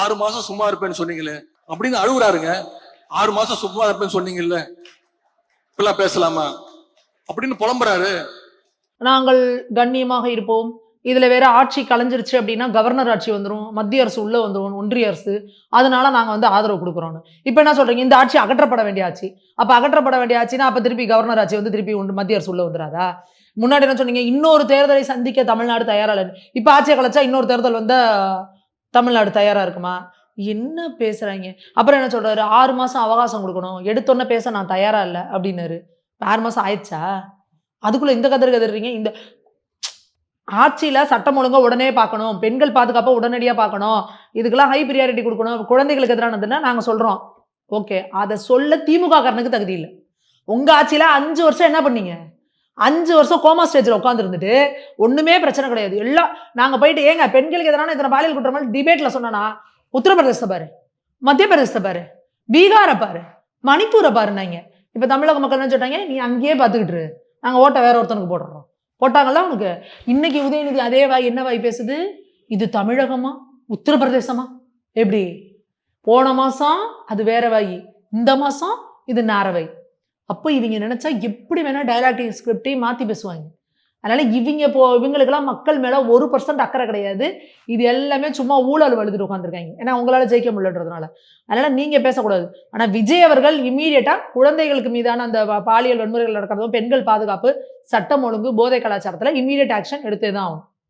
6 மாசம் சும்மா இருப்பேன்னு சொன்னீங்களே அப்படின்னு அழுகுறாருங்க. 6 மாசம் சும்மா இருப்பேன்னு சொன்னீங்கல்ல, இப்பெல்லாம் பேசலாமா அப்படின்னு புலம்புறாரு. நாங்கள் கண்ணியமாக இருப்போம். இதுல வேற ஆட்சி கலைஞ்சிருச்சு அப்படின்னா கவர்னர் ஆட்சி வந்துரும், மத்திய அரசு உள்ள வந்துரும், ஒன்றிய அரசு. அதனால நாங்க வந்து ஆதரவு குடுக்குறோம்னு. இப்ப என்ன சொல்றீங்க? இந்த ஆட்சி அகற்றப்பட வேண்டிய ஆட்சி. அப்ப அகற்றப்பட வேண்டிய ஆட்சினா, அப்ப திருப்பி கவர்னர் ஆட்சி வந்து திருப்பி மத்திய அரசு உள்ள வந்துராதா? முன்னாடி என்ன சொன்னீங்க? இன்னொரு தேர்தலை சந்திக்க தமிழ்நாடு தயாரா இல்லன்னு. இப்ப ஆட்சிய கலைச்சா இன்னொரு தேர்தல் வந்தா தமிழ்நாடு தயாரா இருக்குமா? என்ன பேசுறாய்ங்க? அப்புறம் என்ன சொல்றாரு? 6 மாசம் அவகாசம் குடுக்கணும். எடுத்தோனே பேச நான் தயாரா இல்ல அப்டின்னாரு. 6 மாசம் ஆயிடுச்சா? அதுக்குள்ள இந்த கதறு கதறீங்க. இந்த ஆட்சியில சட்டம் ஒழுங்கா உடனே பார்க்கணும். பெண்கள் பாதுகாப்ப உடனடியா பார்க்கணும். இதுக்கெல்லாம் ஹை பிரியாரிட்டி குடுக்கணும். குழந்தைகளுக்கு எதிரானதுன்னா நாங்க சொல்றோம். ஓகே. அத சொல்ல திமுக காரனுக்கு தகுதி இல்ல. உங்க ஆட்சியில 5 வருஷம் என்ன பண்ணீங்க? 5 வருஷம் கோமா ஸ்டேஜ்ல உட்கார்ந்து இருந்துட்டு, ஒண்ணுமே பிரச்சனை கிடையாது. எல்லாம் நாங்க போயிட்டு ஏங்க பெண்களுக்கு எதிரான இத்தனை பாலியல் குற்றங்கள் டிபேட்ல சொன்னனா, உத்தரப்பிரதேசத்த பாரு, மத்திய பிரதேசத்த பாரு, பீகார பாரு, மணிப்பூர பாருன்னாய்ங்க. இப்ப தமிழக மக்கள் என்ன சொல்றாங்க? நீ அங்கேயே பார்த்துக்கிட்டு இரு. நாங்க ஓட்ட வேற ஒருத்தனுக்கு போடுறோம். போட்டாங்களா உனக்கு? இன்னைக்கு உதயநிதி அதே வாய் என்ன வாய் பேசுது? இது தமிழகமா? உத்தரப்பிரதேசமா? எப்படி? போன மாசம் அது வேற வாய். இந்த மாசம் இது நாரவாய். அப்ப இவங்க நினைச்சா எப்படி வேணா டயலாக்டிக் ஸ்கிரிப்டையும் மாத்தி பேசுவாங்க. அதனால இவங்களுக்கெல்லாம் மக்கள் மேல 1% அக்கறை கிடையாது. இது எல்லாமே சும்மா ஊழல் வழுதுட்டு உட்கார்ந்துருக்காங்க. ஏன்னா உங்களால ஜெயிக்க முடியலன்றதுனால. அதனால நீங்க பேசக்கூடாது. ஆனா விஜய் அவர்கள் இம்மீடியட்டா குழந்தைகளுக்கு மீதான அந்த பாலியல் வன்முறைகள் நடக்கிறதும், பெண்கள் பாதுகாப்பு, சட்டம் ஒழுங்கு, போதை கலாச்சாரத்துல இம்மீடியட் ஆக்ஷன் எடுத்தே தான் ஆகும்.